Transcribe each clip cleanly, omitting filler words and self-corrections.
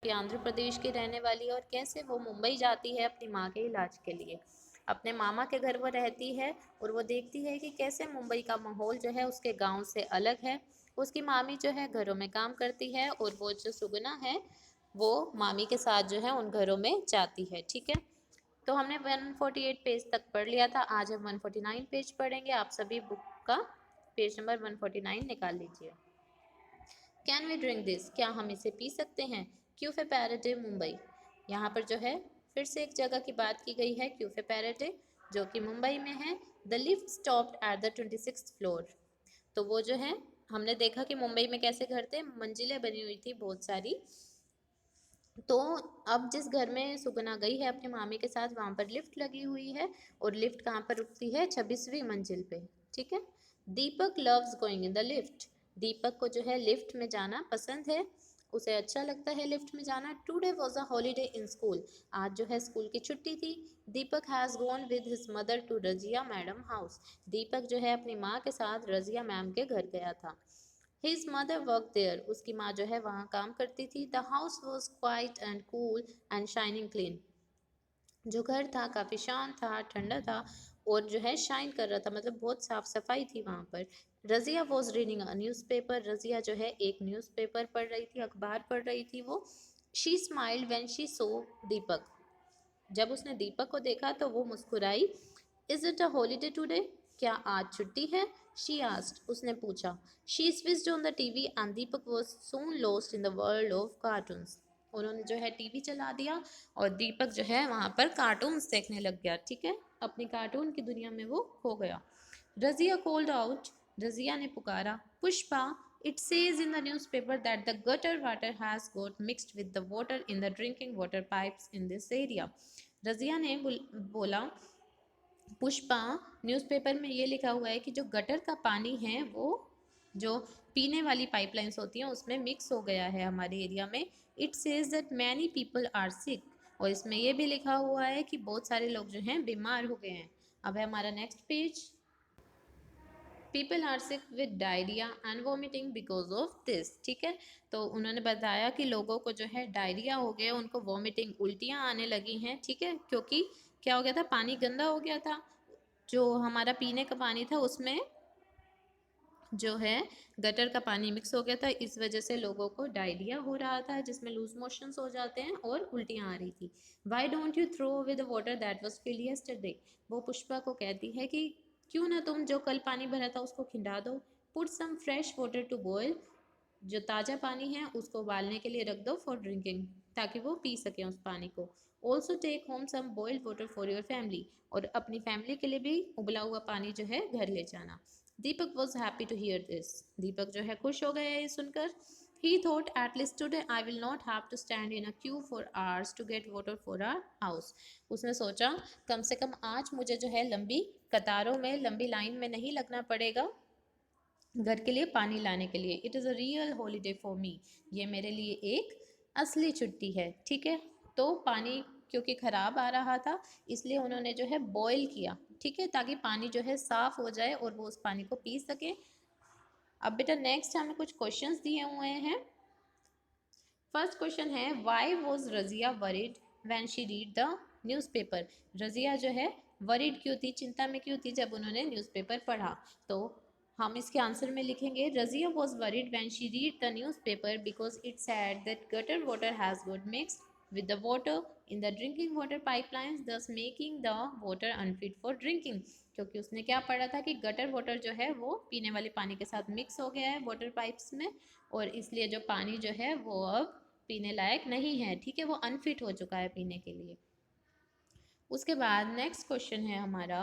कि आंध्र प्रदेश की रहने वाली है और कैसे वो मुंबई जाती है अपनी माँ के इलाज के लिए। अपने मामा के घर वो रहती है और वो देखती है कि कैसे मुंबई का माहौल जो है उसके गांव से अलग है। उसकी मामी जो है घरों में काम करती है और वो जो सुगना है वो मामी के साथ जो है उन घरों में जाती है। ठीक है, तो हमने 148 पेज तक पढ़ लिया था। आज हम 149 पेज पढ़ेंगे। आप सभी बुक का पेज नंबर 149 निकाल लीजिए। कैन वी ड्रिंक दिस, क्या हम इसे पी सकते हैं? क्यूफे पैरेडे मुंबई, यहाँ पर जो है फिर से एक जगह की बात की गई है, क्यूफे पैरेडे, जो कि मुंबई में है। The lift stopped at the 26th floor. तो वो जो है, हमने देखा कि मुंबई में कैसे घर थे, मंजिलें बनी हुई थी बहुत सारी। तो अब जिस घर में सुगना गई है अपने मामी के साथ, वहाँ पर लिफ्ट लगी हुई है और लिफ्ट कहाँ पर रुकती है? 26वीं मंजिल पे। ठीक है। Deepak loves going in the lift, Deepak को जो है लिफ्ट में जाना पसंद है, उसे अच्छा लगता है लिफ्ट में जाना। Today was a holiday in school, आज जो है स्कूल की छुट्टी थी। Deepak has gone with his mother to Razia madam house, Deepak जो है अपनी माँ के साथ रजिया मैम के घर गया था। His mother worked there, उसकी माँ जो है वहाँ काम करती थी। The house was quiet and cool and shining clean, जो घर था काफ़ी शांत था, ठंडा था और जो है शाइन कर रहा था, मतलब बहुत साफ सफाई थी वहाँ पर। Razia was reading a newspaper, Razia जो है एक न्यूज़पेपर पढ़ रही थी, अखबार पढ़ रही थी वो। She smiled when she saw Deepak, जब उसने दीपक को देखा तो वो मुस्कुराई। Is it a holiday today, क्या आज छुट्टी है? शी आस्क्ड, उसने पूछा। She switched on the TV and Deepak was soon lost in the world of cartoons, उन्होंने जो है टीवी चला दिया और दीपक जो है वहाँ पर कार्टून्स देखने लग गया। ठीक है, अपनी कार्टून की दुनिया में वो खो गया। रजिया कॉल्ड आउट, रजिया ने पुकारा, Pushpa, it says in the newspaper that the gutter water has got mixed with the water in the drinking water pipes in this area. Razia ने बोला, पुष्पा, न्यूज़पेपर में ये लिखा हुआ है कि जो गटर का पानी है वो जो पीने वाली पाइपलाइंस होती हैं उसमें मिक्स हो गया है हमारे एरिया में। It says that many people are sick, और इसमें ये भी लिखा हुआ है कि बहुत सारे लोग जो हैं बीमार हो गए हैं। अब है हमारा next page. People are sick with diarrhoea and vomiting because of this. ठीक है, तो उन्होंने बताया कि लोगों को जो है डायरिया हो गया, उनको वॉमिटिंग उल्टियाँ आने लगी हैं। ठीक है, क्योंकि क्या हो गया था, पानी गंदा हो गया था, जो हमारा पीने का पानी था उसमें जो है गटर का पानी मिक्स हो गया था, इस वजह से लोगों को डायरिया हो रहा था, जिसमें लूज मोशंस हो जाते हैं और उल्टियाँ आ रही थी। Why don't you throw away the water that was filled yesterday, वो पुष्पा को कहती है कि क्यों ना तुम जो कल पानी भरा था उसको खिंडा दो। Put some fresh water to boil, जो ताज़ा पानी है उसको उबालने के लिए रख दो फॉर ड्रिंकिंग, ताकि वो पी सकें उस पानी को। Also take home some boiled water for your family, और अपनी फैमिली के लिए भी उबला हुआ पानी जो है घर ले जाना। Deepak was happy to hear this, Deepak जो है खुश हो गया ये सुनकर। He thought at least today I will not have to stand in a queue for hours to get water for our house. उसने सोचा कम से कम आज मुझे जो है लंबी कतारों में, लंबी लाइन में नहीं लगना पड़ेगा घर के लिए पानी लाने के लिए। It is a real holiday for me, ये मेरे लिए एक असली छुट्टी है। ठीक है, तो पानी क्योंकि ख़राब आ रहा था इसलिए उन्होंने जो है बॉयल किया। ठीक है, ताकि पानी जो है साफ़ हो जाए और वो उस पानी को पी सकें। अब बेटा नेक्स्ट हमें कुछ क्वेश्चंस दिए हुए हैं। फर्स्ट क्वेश्चन है, why was Razia worried when she read the newspaper, Razia जो है वरीड क्यों थी, चिंता में क्यों थी जब उन्होंने न्यूज़पेपर पढ़ा? तो हम इसके आंसर में लिखेंगे, Razia was worried when she read the newspaper because it sad that gutter water has got mixed with the water in the drinking water pipelines, thus making the water unfit for drinking। क्योंकि उसने क्या पढ़ा था कि gutter water जो है वो पीने वाले पानी के साथ मिक्स हो गया है वाटर पाइप्स में, और इसलिए जो पानी जो है वो अब पीने लायक नहीं है। ठीक है, वो अनफिट हो चुका है पीने के लिए। उसके बाद नेक्स्ट क्वेश्चन है हमारा,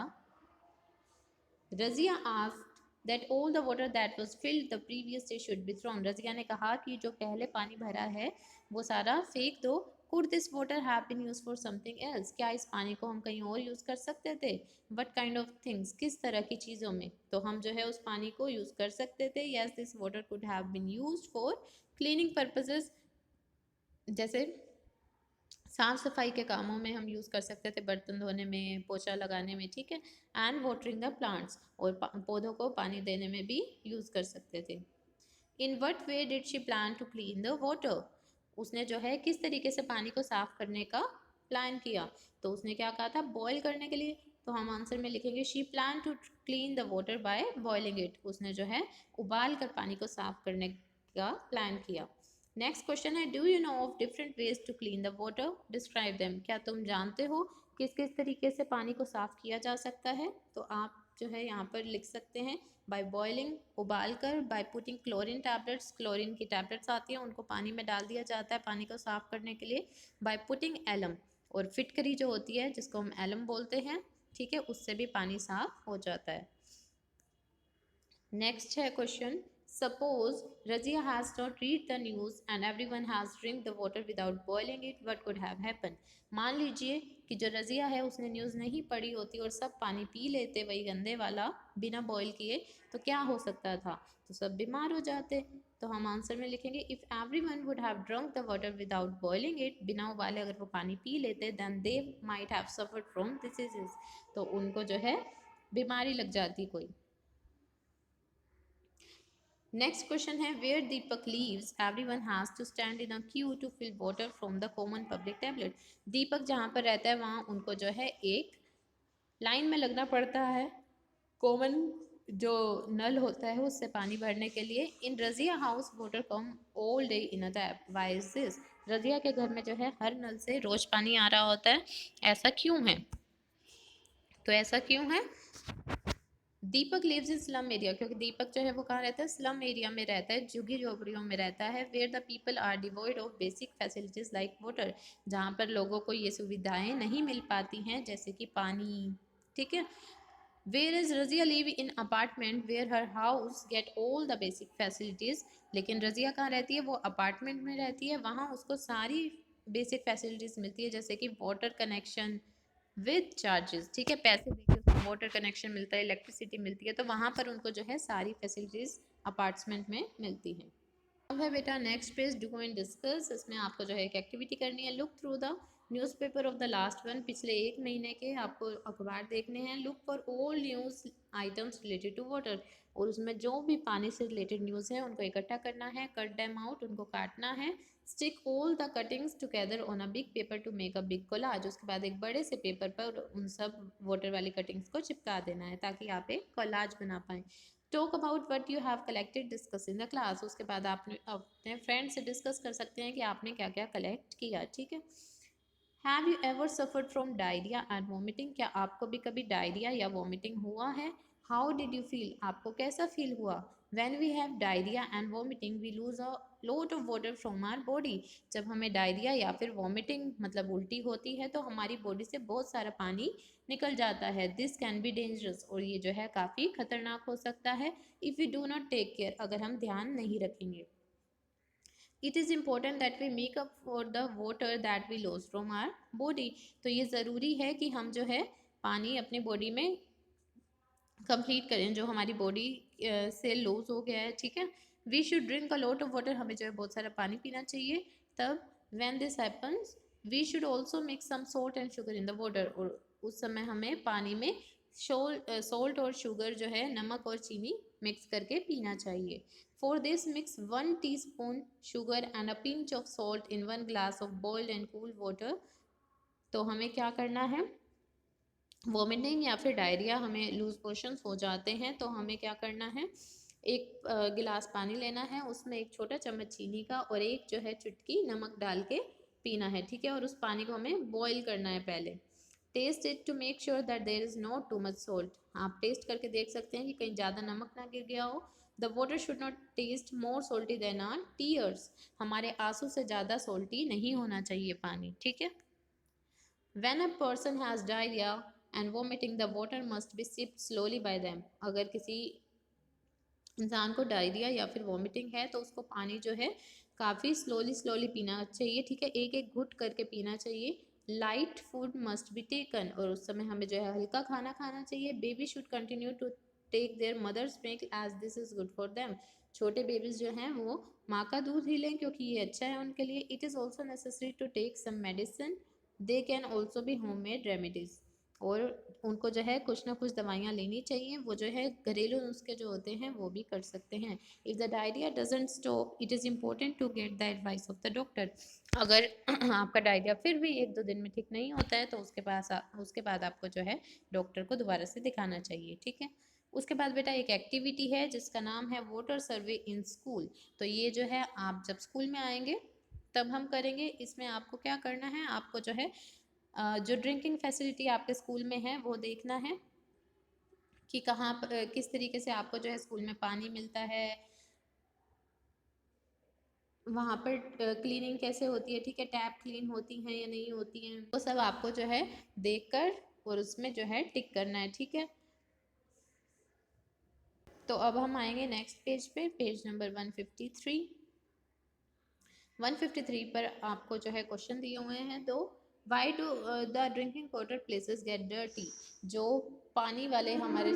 Razia asked that all the water that was filled the previous day should be thrown। Razia ने कहा कि जो पहले पानी भरा है वो सारा फेंक दो। Could this water have been used for something else? क्या इस पानी को हम कहीं और यूज़ कर सकते थे? What kind of things? किस तरह की चीज़ों में? तो हम जो है उस पानी को यूज़ कर सकते थे। Yes, this water could have been used for cleaning purposes, जैसे साफ सफाई के कामों में हम यूज़ कर सकते थे, बर्तन धोने में, पोछा लगाने में। ठीक है, एंड वाटरिंग द प्लांट्स, और पौधों को पानी देने में भी यूज़ कर सकते थे। In what way did she plan to clean the water, उसने जो है किस तरीके से पानी को साफ करने का प्लान किया। तो उसने क्या कहा था, बॉयल करने के लिए। तो हम आंसर में लिखेंगे she plan to clean the water by boiling it. उसने जो है उबाल कर पानी को साफ करने का प्लान किया। नेक्स्ट क्वेश्चन है, do you know of different ways to clean the water, describe them. क्या तुम जानते हो किस किस तरीके से पानी को साफ किया जा सकता है। तो आप जो है यहाँ पर लिख सकते हैं, बाय बॉइलिंग, उबाल कर, by putting chlorine tablets, chlorine की टैबलेट्स आती हैं उनको पानी में डाल दिया जाता है पानी को साफ करने के लिए, बाय पुटिंग एलम, और फिटकरी जो होती है जिसको हम एलम बोलते हैं, ठीक है, उससे भी पानी साफ हो जाता है। नेक्स्ट है question, suppose Razia has not read the news and everyone has drink the water without boiling it, what could have happen. मान लीजिए कि जो रजिया है उसने न्यूज़ नहीं पढ़ी होती और सब पानी पी लेते वही गंदे वाला बिना बॉईल किए, तो क्या हो सकता था, तो सब बीमार हो जाते। तो हम आंसर में लिखेंगे, if everyone would have drunk the water without boiling it, बिना उबाले अगर वो पानी पी लेते, then they might have suffered from diseases, तो उनको जो है बीमारी लग जाती कोई। नेक्स्ट क्वेश्चन है, where Deepak lives everyone has to stand in a queue to fill water from the common public tablet. Deepak जहाँ पर रहता है वहाँ उनको जो है एक लाइन में लगना पड़ता है कॉमन जो नल होता है उससे पानी भरने के लिए। In Razia house water come all day in a tap, why is this. Razia के घर में जो है हर नल से रोज पानी आ रहा होता है, ऐसा क्यों है। तो ऐसा क्यों है, दीपक लिव्स इन स्लम एरिया, क्योंकि दीपक जो है वो कहाँ रहता है, स्लम एरिया में रहता है, झुग्गी झोपड़ियों में रहता है, where the people are devoid of basic facilities like water, जहाँ पर लोगों को ये सुविधाएं नहीं मिल पाती हैं जैसे कि पानी, ठीक है। Where is Razia live in apartment where her house get all the basic facilities, लेकिन रजिया कहाँ रहती है, वो अपार्टमेंट में रहती है, वहाँ उसको सारी बेसिक फैसिलिटीज मिलती है जैसे कि वाटर कनेक्शन विद चार्जेस, ठीक है, पैसे देके उसको वाटर कनेक्शन मिलता है, इलेक्ट्रिसिटी मिलती है, तो वहाँ पर उनको जो है सारी फैसिलिटीज़ अपार्टमेंट में मिलती हैं। अब है बेटा next page, do and discuss. इसमें आपको जो है एक एक्टिविटी करनी है, look through the newspaper of the last one, पिछले एक महीने के आपको अखबार देखने हैं, look for all news items related to water, और उसमें जो भी पानी से रिलेटेड न्यूज़ है उनको इकट्ठा करना है, कट देम आउट, उनको काटना है, stick all the cuttings together on a big paper two make a big collage, उसके बाद एक बड़े से पेपर पर उन सब वाटर वाली कटिंग्स को चिपका देना है ताकि आप एक कोलाज बना पाएँ। Talk about what you have collected, discuss in the class, उसके बाद आपने अपने फ्रेंड से डिस्कस कर सकते हैं कि आपने क्या क्या कलेक्ट किया, ठीक है। Have you ever suffered from diarrhoea and vomiting, क्या आपको भी कभी डायरिया या वॉमिटिंग हुआ है। हाउ डिड यू फील, आपको कैसा फील हुआ। When we have diarrhoea and vomiting we lose a lot of water from our body, जब हमें डायरिया या फिर वॉमिटिंग मतलब उल्टी होती है तो हमारी बॉडी से बहुत सारा पानी निकल जाता है। दिस कैन बी डेंजरस, और ये जो है काफ़ी खतरनाक हो सकता है, if you do not take care, अगर हम ध्यान नहीं रखेंगे। It is important that we make up for the water that we loss from our body, तो ये ज़रूरी है कि हम जो है पानी अपनी बॉडी में कंप्लीट करें जो हमारी बॉडी से लॉस हो गया है, ठीक है। We should drink a lot of water, हमें जो है बहुत सारा पानी पीना चाहिए। तब when this happens we should also mix some salt and sugar in the water, और उस समय हमें पानी में सॉल्ट और शुगर जो है नमक और चीनी मिक्स करके पीना चाहिए। For this mix 1 teaspoon sugar and a pinch of salt in 1 glass of boiled and cool water. तो हमें क्या करना है, वोमिटिंग या फिर डायरिया हमें लूज मोशंस हो जाते हैं तो हमें क्या करना है, एक गिलास पानी लेना है, उसमें एक छोटा चम्मच चीनी का और एक जो है चुटकी नमक डाल के पीना है, ठीक है, और उस पानी को हमें बॉईल करना है पहले। Test it to make sure that there is not too much salt, आप टेस्ट करके देख सकते हैं कि कहीं ज़्यादा नमक ना गिर गया हो। The water should not taste more salty than are tears, हमारे आंसू से ज़्यादा सोल्टी नहीं होना चाहिए पानी, ठीक है। When a person has diarrhea and vomiting, the water must be sipped slowly by them. अगर किसी इंसान को डायरिया या फिर वॉमिटिंग है तो उसको पानी जो है काफ़ी स्लोली स्लोली पीना चाहिए, ठीक है, एक एक घुट करके पीना चाहिए। Light food must be taken, और उस समय हमें जो है हल्का खाना खाना चाहिए। Baby should continue to take their mothers milk as this is good for them, छोटे बेबीज जो हैं वो माँ का दूध ही लें क्योंकि ये अच्छा है उनके लिए। It is also necessary to take some medicine, they can also be home made remedies, और उनको जो है कुछ ना कुछ दवाइयाँ लेनी चाहिए। वो जो है घरेलू नुस्खे जो होते हैं वो भी कर सकते हैं। If the diarrhoea doesn't stop it is important to get the advice of the doctor. अगर आपका डायरिया फिर भी 1-2 दिन में ठीक नहीं होता है तो उसके बाद आपको जो है डॉक्टर को दोबारा से दिखाना चाहिए, ठीक है। उसके बाद बेटा एक एक्टिविटी है जिसका नाम है वोटर सर्वे इन स्कूल। तो ये जो है आप जब स्कूल में आएंगे तब हम करेंगे। इसमें आपको क्या करना है, आपको जो है जो ड्रिंकिंग फैसिलिटी आपके स्कूल में है वो देखना है कि कहाँ किस तरीके से आपको जो है स्कूल में पानी मिलता है, वहाँ पर क्लीनिंग कैसे होती है, ठीक है, टैप क्लीन होती हैं या नहीं होती हैं, वो सब आपको जो है देखकर और उसमें जो है टिक करना है, ठीक है। तो अब हम आएंगे नेक्स्ट पेज पे, पेज नंबर 153। 153 पर आपको जो है क्वेश्चन दिए हुए हैं दो। Why do the drinking water places get dirty. जो पानी वाले हमारे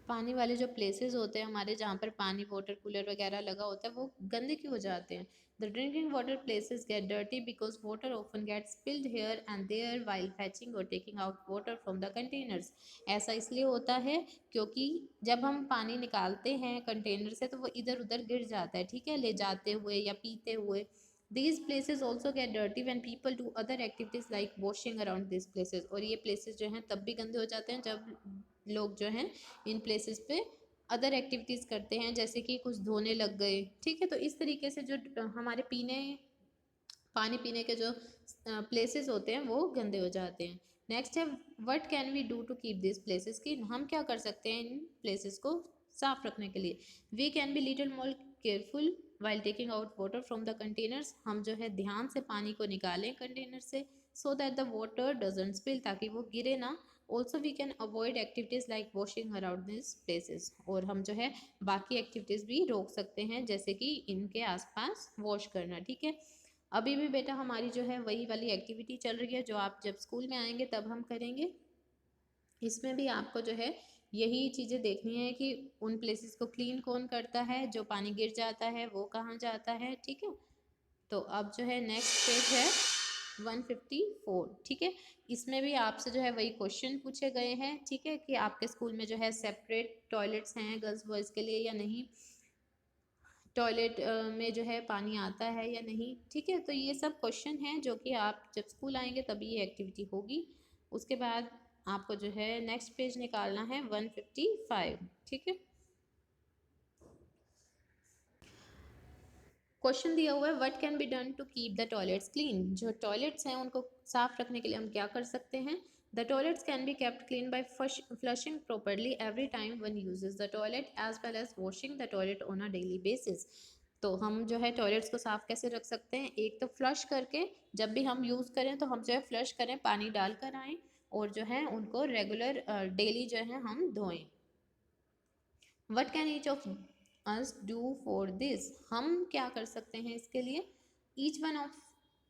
पानी वाले जो प्लेसेस होते हैं हमारे, जहाँ पर पानी वाटर कूलर वगैरह लगा होता है, वो गंदे क्यों हो जाते हैं। The drinking water places get dirty because water often get spilled here and there while fetching और taking out water from the containers. ऐसा इसलिए होता है क्योंकि जब हम पानी निकालते हैं कंटेनर से तो वो इधर उधर गिर जाता है, ठीक है, ले जाते हुए या पीते हुए। These places also get dirty when people do other activities like washing around these places। और ये places जो हैं तब भी गंदे हो जाते हैं जब लोग जो हैं इन प्लेसेस पे अदर एक्टिविटीज़ करते हैं, जैसे कि कुछ धोने लग गए, ठीक है। तो इस तरीके से जो हमारे पानी पीने के जो प्लेसेस होते हैं वो गंदे हो जाते हैं। नेक्स्ट है what can we do to keep this places, की हम क्या कर सकते हैं इन प्लेसेस को साफ रखने के लिए। We can be little more careful while taking out water from the containers. हम जो है ध्यान से पानी को निकालें कंटेनर से, so that the water doesn't spill, ताकि वो गिरे ना। Also we can avoid activities like washing around this places. और हम जो है बाकी एक्टिविटीज़ भी रोक सकते हैं, जैसे कि इनके आसपास वॉश करना, ठीक है। अभी भी बेटा हमारी जो है वही वाली एक्टिविटी चल रही है जो आप जब स्कूल में आएंगे तब हम करेंगे। इसमें भी आपको जो है यही चीज़ें देखनी है कि उन प्लेसेस को क्लीन कौन करता है, जो पानी गिर जाता है वो कहाँ जाता है, ठीक है। तो अब जो है नेक्स्ट पेज है 154, ठीक है। इसमें भी आपसे जो है वही क्वेश्चन पूछे गए हैं, ठीक है, कि आपके स्कूल में जो है सेपरेट टॉयलेट्स हैं गर्ल्स बॉयज़ के लिए या नहीं, टॉयलेट में जो है पानी आता है या नहीं, ठीक है। तो ये सब क्वेश्चन हैं जो कि आप जब स्कूल आएंगे तभी ये एक्टिविटी होगी। उसके बाद आपको जो है नेक्स्ट पेज निकालना है 155, ठीक है। क्वेश्चन दिया हुआ है what can be done to keep the toilets clean. जो टॉयलेट्स हैं उनको साफ रखने के लिए हम क्या कर सकते हैं। The toilets can be kept clean by flushing properly every time one uses the toilet as well as washing the toilet on a daily basis. तो हम जो है टॉयलेट्स को साफ कैसे रख सकते हैं, एक तो फ्लश करके, जब भी हम यूज़ करें तो हम जो है फ्लश करें, पानी डाल कर आएँ और जो है उनको रेगुलर डेली जो है हम धोएं। What can each of us do for this, हम क्या कर सकते हैं इसके लिए। Each one of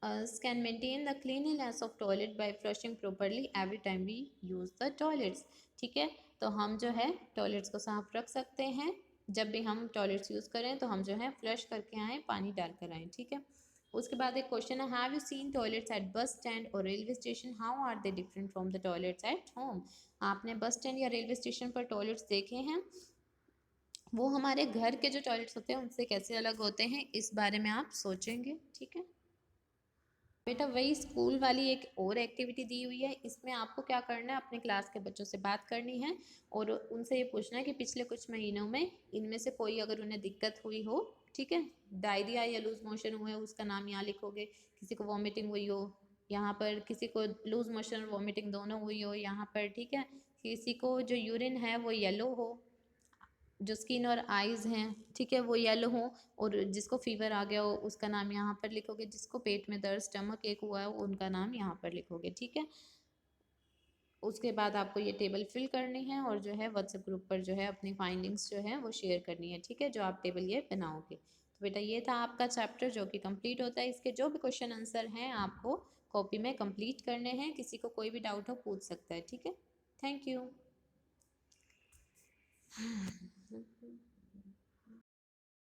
us can maintain the cleanliness of toilet by flushing properly every time we use the toilets, ठीक है। तो हम जो है टॉयलेट्स को साफ रख सकते हैं, जब भी हम टॉयलेट्स यूज़ करें तो हम जो है फ्लश करके आएँ, पानी डाल कर आएँ, ठीक है। उसके बाद एक क्वेश्चन है have you seen toilets at bus stand और railway station, how are they different from the toilets at home. आपने बस स्टैंड या रेलवे स्टेशन पर टॉयलेट्स देखे हैं, वो हमारे घर के जो टॉयलेट्स होते हैं उनसे कैसे अलग होते हैं, इस बारे में आप सोचेंगे, ठीक है। बेटा वही स्कूल वाली एक और एक्टिविटी दी हुई है, इसमें आपको क्या करना है, अपने क्लास के बच्चों से बात करनी है और उनसे ये पूछना है कि पिछले कुछ महीनों में इनमें से कोई अगर उन्हें दिक्कत हुई हो, ठीक है, डायरिया या लूज मोशन हुए उसका नाम यहाँ लिखोगे, किसी को वॉमिटिंग हुई हो यहाँ पर, किसी को लूज मोशन और वॉमिटिंग दोनों हुई हो यहाँ पर, ठीक है, किसी को जो यूरिन है वो येलो हो, जो स्किन और आइज़ हैं, ठीक है, वो येलो हो, और जिसको फीवर आ गया हो उसका नाम यहाँ पर लिखोगे, जिसको पेट में दर्द स्टमक एक हुआ है उनका नाम यहाँ पर लिखोगे, ठीक है। उसके बाद आपको ये टेबल फिल करनी है और जो है व्हाट्सएप ग्रुप पर जो है अपनी फाइंडिंग्स जो है वो शेयर करनी है, ठीक है, जो आप टेबल ये बनाओगे। तो बेटा ये था आपका चैप्टर जो कि कंप्लीट होता है, इसके जो भी क्वेश्चन आंसर हैं आपको कॉपी में कंप्लीट करने हैं, किसी को कोई भी डाउट हो पूछ सकता है, ठीक है। Thank you.